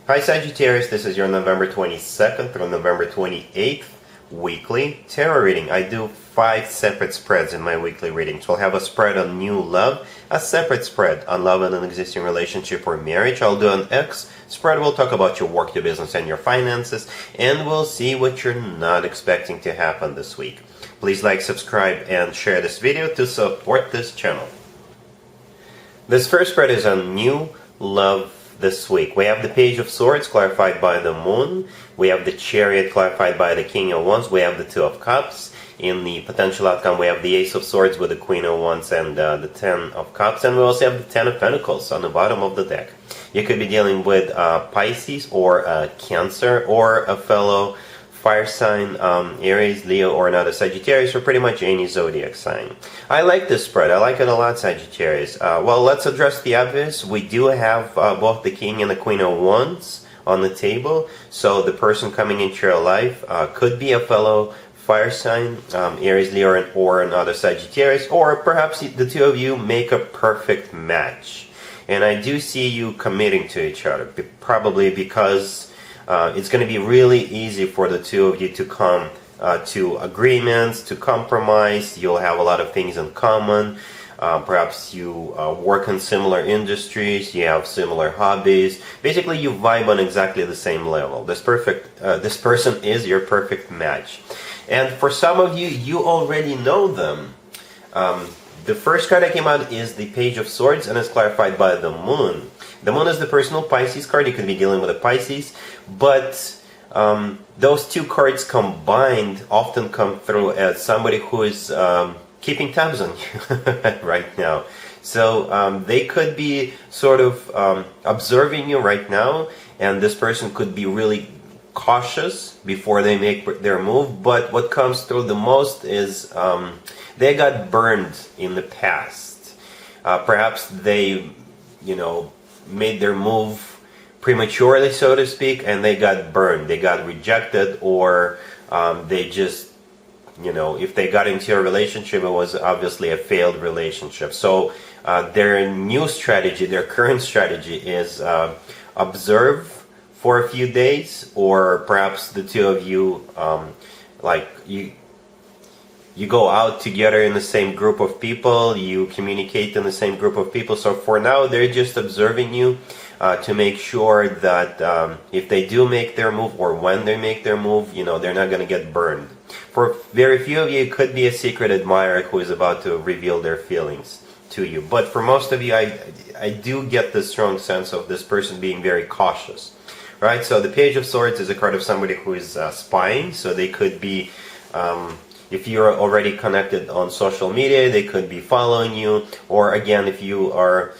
Hi Sagittarius, this is your November 22nd through November 28th weekly tarot reading. I do 5 separate spreads in my weekly readings. We'll have a spread on new love, a separate spread on love in an existing relationship or marriage. I'll do an X spread. We'll talk about your work, your business, and your finances, and we'll see what you're not expecting to happen this week. Please like, subscribe, and share this video to support this channel. This first spread is on new love this week. We have the Page of Swords clarified by the Moon. We have the Chariot clarified by the King of Wands. We have the Two of Cups. In the potential outcome, we have the Ace of Swords with the Queen of Wands and the Ten of Cups. And we also have the Ten of Pentacles on the bottom of the deck. You could be dealing with Pisces or Cancer or a fellow fire sign, Aries, Leo, or another Sagittarius, or pretty much any zodiac sign. I like this spread. I like it a lot, Sagittarius. Well, let's address the obvious. We do have both the King and the Queen of Wands on the table. So the person coming into your life could be a fellow fire sign, Aries, Leo, or another Sagittarius, or perhaps the two of you make a perfect match. And I do see you committing to each other, probably because it's going to be really easy for the two of you to come to agreements, to compromise. You'll have a lot of things in common. Perhaps you work in similar industries, you have similar hobbies. Basically, you vibe on exactly the same level. This person is your perfect match. And for some of you, you already know them. The first card that came out is the Page of Swords, and it's clarified by the Moon. The Moon is the personal Pisces card. You could be dealing with a Pisces, but those two cards combined often come through as somebody who is keeping tabs on you right now. So they could be sort of observing you right now, and this person could be really cautious before they make their move. But what comes through the most is they got burned in the past. Perhaps they, made their move prematurely, so to speak, and they got burned. They got rejected, or they just, if they got into a relationship, it was obviously a failed relationship. So their new strategy, their current strategy is observe for a few days, or perhaps the two of you, you go out together in the same group of people, you communicate in the same group of people. So for now, they're just observing you to make sure that if they do make their move, or when they make their move, they're not going to get burned. For very few of you, it could be a secret admirer who is about to reveal their feelings to you. But for most of you, I do get the strong sense of this person being very cautious. Right? So the Page of Swords is a card of somebody who is spying. So they could be... if you're already connected on social media, they could be following you. Or again, if you are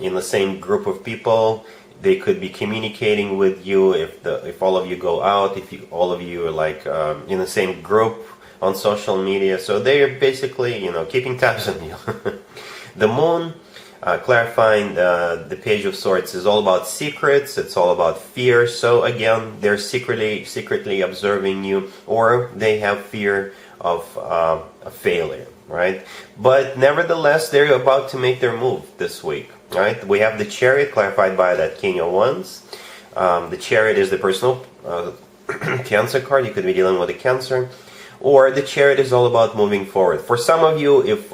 in the same group of people, they could be communicating with you. If all of you go out, all of you are in the same group on social media, so they're basically keeping tabs on you. The Moon, clarifying the Page of Swords, is all about secrets. It's all about fear. So again, they're secretly observing you, or they have fear of a failure, right? But nevertheless, they're about to make their move this week, right? We have the Chariot clarified by that King of Wands. The Chariot is the personal Cancer card. You could be dealing with a Cancer, or the Chariot is all about moving forward. For some of you, if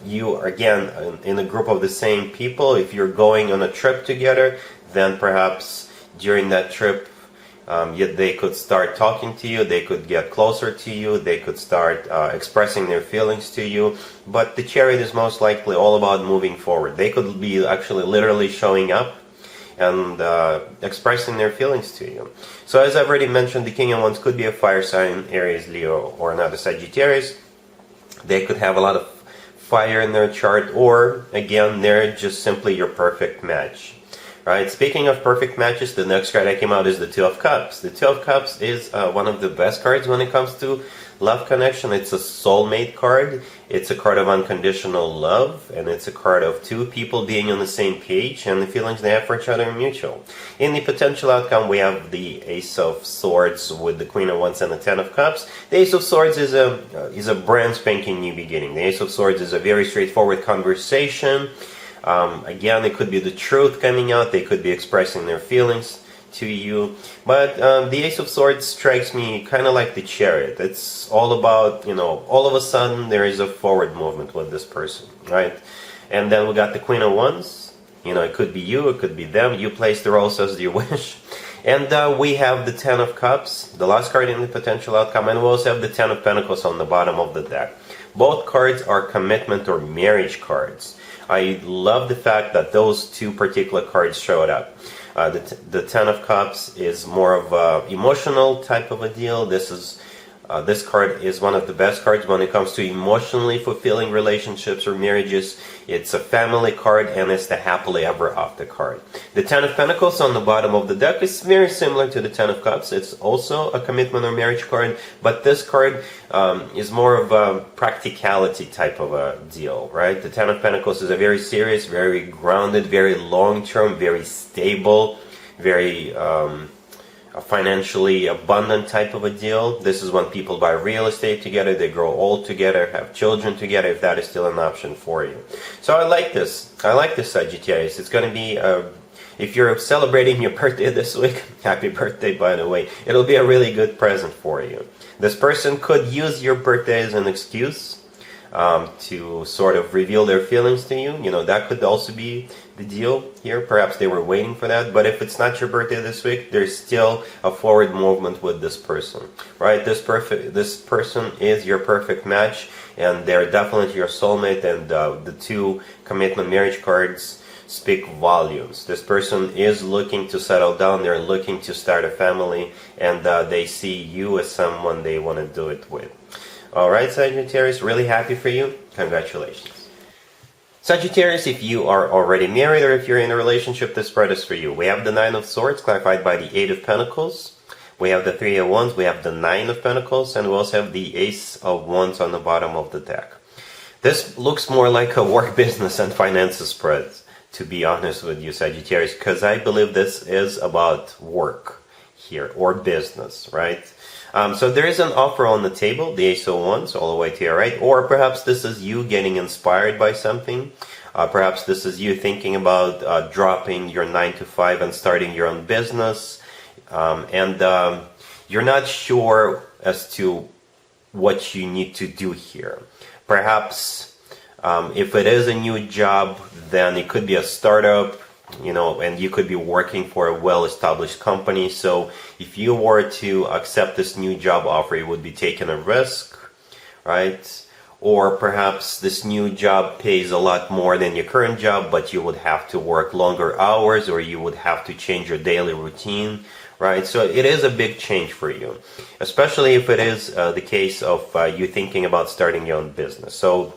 you are, again, in a group of the same people, if you're going on a trip together, then perhaps during that trip, they could start talking to you, they could get closer to you, they could start expressing their feelings to you. But the Chariot is most likely all about moving forward. They could be actually literally showing up and expressing their feelings to you. So as I've already mentioned, the King of Wands could be a fire sign, Aries, Leo, or another Sagittarius. They could have a lot of fire in their chart, or again, they're just simply your perfect match. Right. Speaking of perfect matches, the next card that came out is the Two of Cups. The Two of Cups is one of the best cards when it comes to love connection. It's a soulmate card. It's a card of unconditional love, and it's a card of two people being on the same page, and the feelings they have for each other are mutual. In the potential outcome, we have the Ace of Swords with the Queen of Wands and the Ten of Cups. The Ace of Swords is a brand spanking new beginning. The Ace of Swords is a very straightforward conversation. Again, it could be the truth coming out. They could be expressing their feelings to you. But the Ace of Swords strikes me kind of like the Chariot. It's all about, all of a sudden there is a forward movement with this person, right? And then we got the Queen of Wands. It could be you, it could be them. You place the roles as you wish. And we have the Ten of Cups, the last card in the potential outcome, and we also have the Ten of Pentacles on the bottom of the deck. Both cards are commitment or marriage cards. I love the fact that those two particular cards showed up. The Ten of Cups is more of a emotional type of a deal. This card is one of the best cards when it comes to emotionally fulfilling relationships or marriages. It's a family card, and it's the happily ever after card. The Ten of Pentacles on the bottom of the deck is very similar to the Ten of Cups. It's also a commitment or marriage card, but this card is more of a practicality type of a deal, right? The Ten of Pentacles is a very serious, very grounded, very long-term, very stable, very a financially abundant type of a deal. This is when people buy real estate together, they grow old together, have children together, if that is still an option for you. So I like this. I like this, Sagittarius. It's going to be, if you're celebrating your birthday this week, happy birthday, by the way. It'll be a really good present for you. This person could use your birthday as an excuse to sort of reveal their feelings to you. That could also be the deal here. Perhaps they were waiting for that. But if it's not your birthday this week, there's still a forward movement with this person, right? This person is your perfect match, and they're definitely your soulmate. And the two commitment marriage cards speak volumes. This person is looking to settle down. They're looking to start a family, and they see you as someone they want to do it with. Alright, Sagittarius, really happy for you. Congratulations. Sagittarius, if you are already married or if you're in a relationship, this spread is for you. We have the Nine of Swords, clarified by the Eight of Pentacles. We have the Three of Wands, we have the Nine of Pentacles, and we also have the Ace of Wands on the bottom of the deck. This looks more like a work, business, and finances spread, to be honest with you, Sagittarius, because I believe this is about work here, or business, right? So there is an offer on the table, the Ace of Wands, all the way to your right. Or perhaps this is you getting inspired by something. Perhaps this is you thinking about dropping your 9 to 5 and starting your own business. And you're not sure as to what you need to do here. Perhaps if it is a new job, then it could be a startup. And you could be working for a well-established company. So if you were to accept this new job offer, you would be taking a risk, right? Or perhaps this new job pays a lot more than your current job, but you would have to work longer hours, or you would have to change your daily routine, right? So it is a big change for you, especially if it is the case of you thinking about starting your own business. So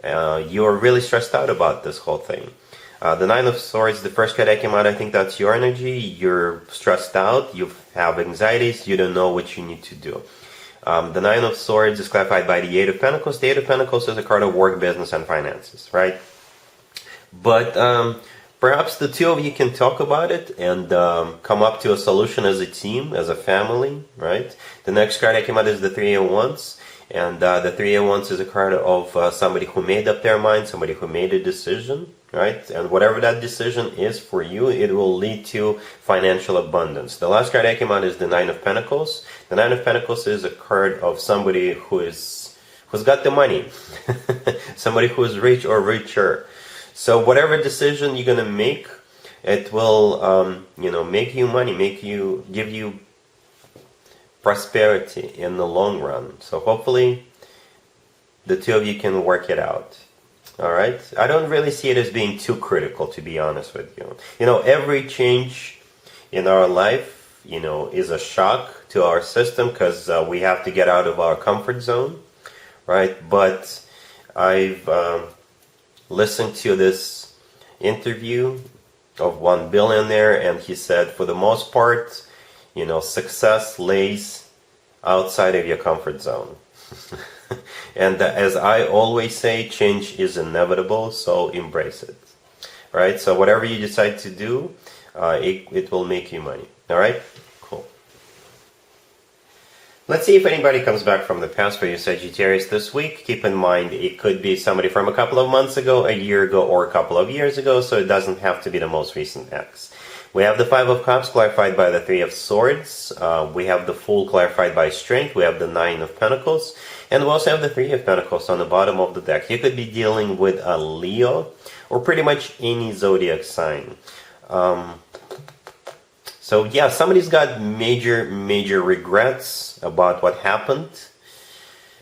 you're really stressed out about this whole thing. The Nine of Swords, the first card that came out, I think that's your energy. You're stressed out, you have anxieties, you don't know what you need to do. The Nine of Swords is clarified by the Eight of Pentacles. The Eight of Pentacles is a card of work, business, and finances, right? But perhaps the two of you can talk about it and come up to a solution as a team, as a family, right? The next card that came out is the Three of Wands. And the Three of Wands is a card of somebody who made up their mind, somebody who made a decision, right? And whatever that decision is for you, it will lead to financial abundance. The last card that came out is the Nine of Pentacles. The Nine of Pentacles is a card of somebody who's got the money, somebody who is rich or richer. So whatever decision you're gonna make, it will, make you money, give you prosperity in the long run. So hopefully the two of you can work it out. Alright? I don't really see it as being too critical, to be honest with you. Every change in our life, is a shock to our system, because we have to get out of our comfort zone, right? But I've listened to this interview of one billionaire, and he said, for the most part, success lays outside of your comfort zone. And as I always say, change is inevitable, so embrace it. Right? So whatever you decide to do, it will make you money. Alright? Cool. Let's see if anybody comes back from the past for you, Sagittarius, this week. Keep in mind, it could be somebody from a couple of months ago, a year ago, or a couple of years ago, so it doesn't have to be the most recent ex. We have the Five of Cups clarified by the Three of Swords. We have the Fool clarified by Strength. We have the Nine of Pentacles. And we also have the Three of Pentacles on the bottom of the deck. You could be dealing with a Leo or pretty much any zodiac sign. So yeah, somebody's got major regrets about what happened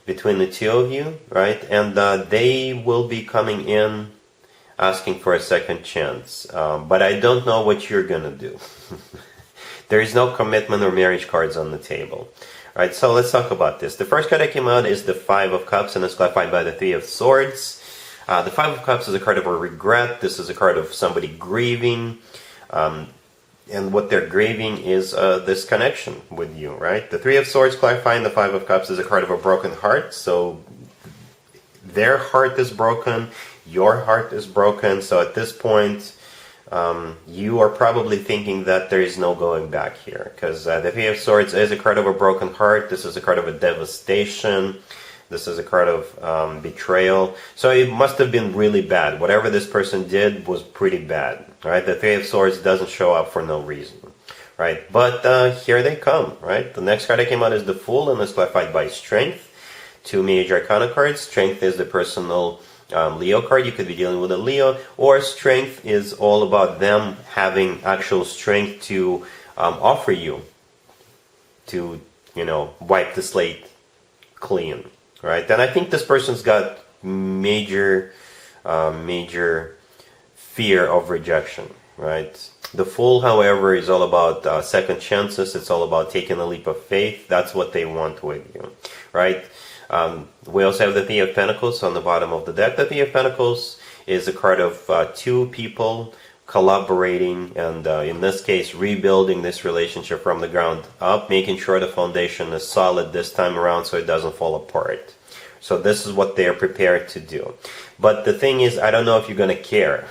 between the two of you, right? And they will be coming in asking for a second chance. But I don't know what you're gonna do. There is no commitment or marriage cards on the table. Right, so let's talk about this. The first card that came out is the Five of Cups, and it's clarified by the Three of Swords. The Five of Cups is a card of a regret. This is a card of somebody grieving. And what they're grieving is this connection with you, right? The Three of Swords clarifying the Five of Cups is a card of a broken heart. So their heart is broken, your heart is broken. So at this point, you are probably thinking that there is no going back here. Because the Three of Swords is a card of a broken heart. This is a card of a devastation. This is a card of betrayal. So it must have been really bad. Whatever this person did was pretty bad. Right? The Three of Swords doesn't show up for no reason. Right? But here they come. Right? The next card that came out is the Fool, and it's clarified by Strength. Two major arcana cards. Strength is the personal Leo card. You could be dealing with a Leo. Or Strength is all about them having actual strength to offer you to, wipe the slate clean. Right, and I think this person's got major fear of rejection. Right, the Fool, however, is all about second chances. It's all about taking a leap of faith. That's what they want with you. Right. We also have the Three of Pentacles on the bottom of the deck. The Three of Pentacles is a card of two people collaborating and in this case rebuilding this relationship from the ground up, making sure the foundation is solid this time around so it doesn't fall apart. So this is what they're prepared to do. But the thing is, I don't know if you're going to care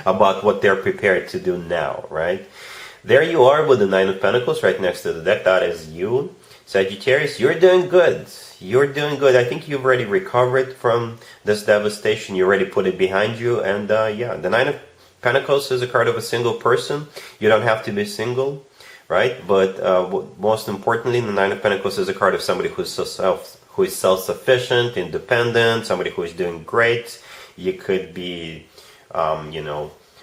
about what they're prepared to do now, right? There you are with the Nine of Pentacles right next to the deck. That is you, Sagittarius. You're doing good. You're doing good. I think you've already recovered from this devastation. You already put it behind you. And yeah, the Nine of Pentacles is a card of a single person. You don't have to be single, right? But most importantly, the Nine of Pentacles is a card of somebody who is self-sufficient, independent, somebody who is doing great. You could be,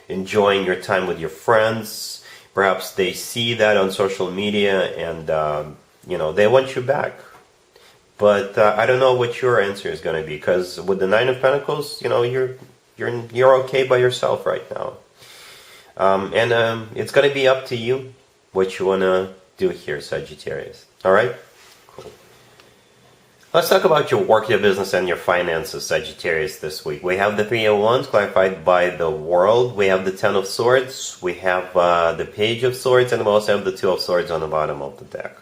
enjoying your time with your friends. Perhaps they see that on social media and, they want you back. But I don't know what your answer is going to be, because with the Nine of Pentacles, you're okay by yourself right now. And it's going to be up to you what you want to do here, Sagittarius. All right? Cool. Let's talk about your work, your business, and your finances, Sagittarius, this week. We have the Three of Wands clarified by the World. We have the Ten of Swords. We have the Page of Swords. And we also have the Two of Swords on the bottom of the deck.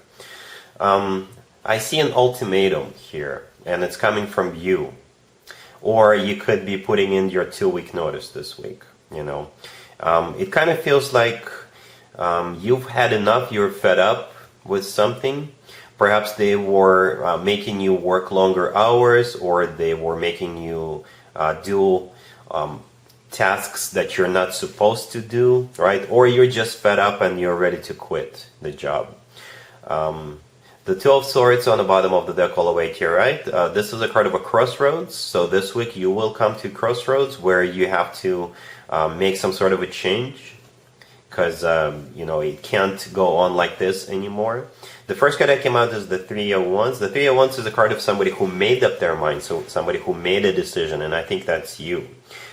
I see an ultimatum here, and it's coming from you. Or you could be putting in your 2-week notice this week, It kind of feels like you've had enough, you're fed up with something. Perhaps they were making you work longer hours, or they were making you do tasks that you're not supposed to do, right? Or you're just fed up and you're ready to quit the job. The Two of Swords on the bottom of the deck all the way to your right. This is a card of a crossroads. So this week you will come to crossroads where you have to make some sort of a change. Because, it can't go on like this anymore. The first card that came out is the Three of Wands. The Three of Wands is a card of somebody who made up their mind. So somebody who made a decision. And I think that's you.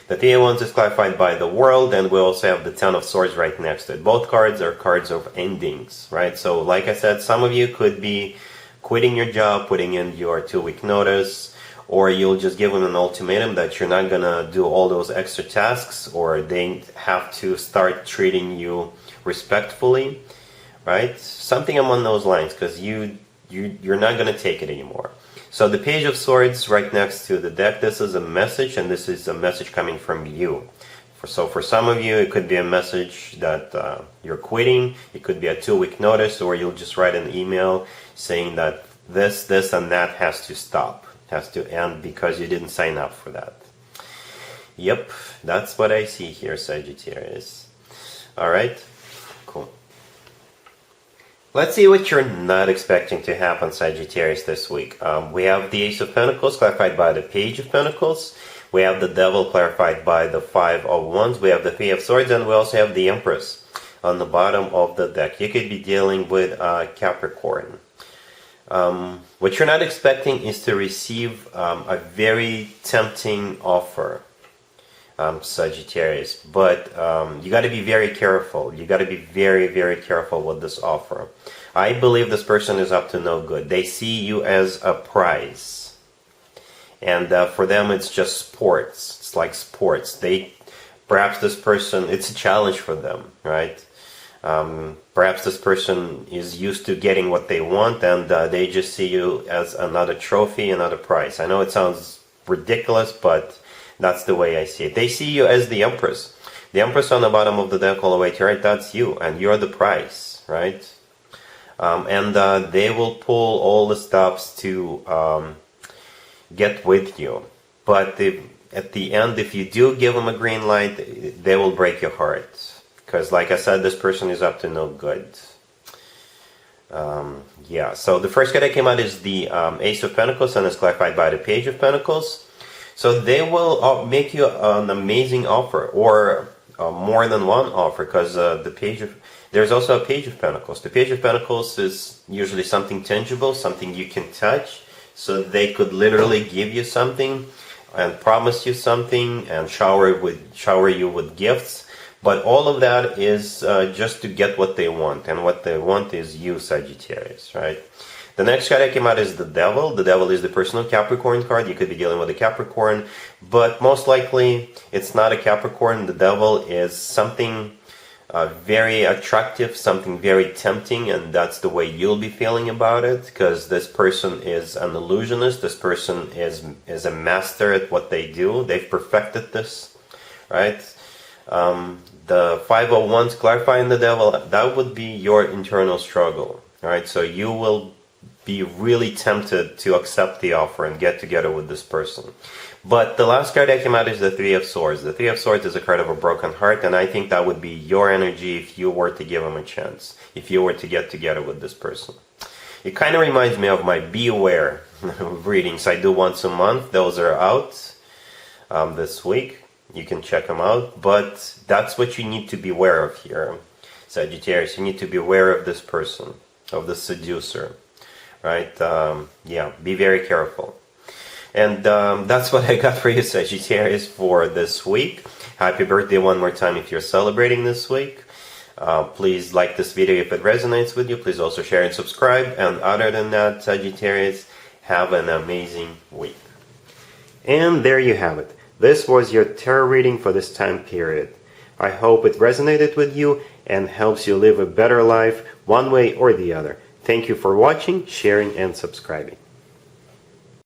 The Three of Wands is clarified by the World, and we also have the Ten of Swords right next to it. Both cards are cards of endings, right? So like I said, some of you could be quitting your job, putting in your 2-week notice, or you'll just give them an ultimatum that you're not going to do all those extra tasks, or they have to start treating you respectfully, right? Something along those lines, because you're not going to take it anymore. So the Page of Swords right next to the deck, this is a message, and this is a message coming from you. So for some of you, it could be a message that you're quitting. It could be a 2-week notice, or you'll just write an email saying that this, and that has to stop, has to end because you didn't sign up for that. Yep, that's what I see here, Sagittarius. Alright? Cool. Let's see what you're not expecting to happen, Sagittarius, this week. We have the Ace of Pentacles clarified by the Page of Pentacles. We have the Devil clarified by the Five of Wands. We have the Three of Swords, and we also have the Empress on the bottom of the deck. You could be dealing with Capricorn. What you're not expecting is to receive a very tempting offer, Sagittarius. But you got to be very careful. You got to be very, very careful with this offer. I believe this person is up to no good. They see you as a prize. And for them, it's just sports. It's like sports. Perhaps this person, it's a challenge for them, right? Perhaps this person is used to getting what they want, and they just see you as another trophy, another prize. I know it sounds ridiculous, but that's the way I see it. They see you as the Empress. The Empress on the bottom of the deck all the way to right, that's you, and you're the prize, right? And they will pull all the stops to get with you. But at the end, if you do give them a green light, they will break your heart. Because, like I said, this person is up to no good. Yeah, so the first card that came out is the Ace of Pentacles, and it's clarified by the Page of Pentacles. So they will make you an amazing offer, or more than one offer, because there's also a Page of Pentacles. The Page of Pentacles is usually something tangible, something you can touch. So they could literally give you something and promise you something and shower you with gifts. But all of that is just to get what they want. And what they want is you, Sagittarius, right? The next card that came out is the Devil. The Devil is the personal Capricorn card. You could be dealing with a Capricorn. But most likely, it's not a Capricorn. The Devil is something very attractive, something very tempting. And that's the way you'll be feeling about it. Because this person is an illusionist. This person is a master at what they do. They've perfected this, right? The 501s clarifying the Devil, that would be your internal struggle, right? So you will be really tempted to accept the offer and get together with this person. But the last card that came out is the Three of Swords. The Three of Swords is a card of a broken heart, and I think that would be your energy if you were to give him a chance, if you were to get together with this person. It kind of reminds me of my Be Aware readings I do once a month. Those are out this week. You can check them out, but that's what you need to be aware of here, Sagittarius. You need to be aware of this person, of the seducer, right? Yeah, be very careful. And that's what I got for you, Sagittarius, for this week. Happy birthday one more time if you're celebrating this week. Please like this video if it resonates with you. Please also share and subscribe. And other than that, Sagittarius, have an amazing week. And there you have it. This was your tarot reading for this time period. I hope it resonated with you and helps you live a better life one way or the other. Thank you for watching, sharing, and subscribing.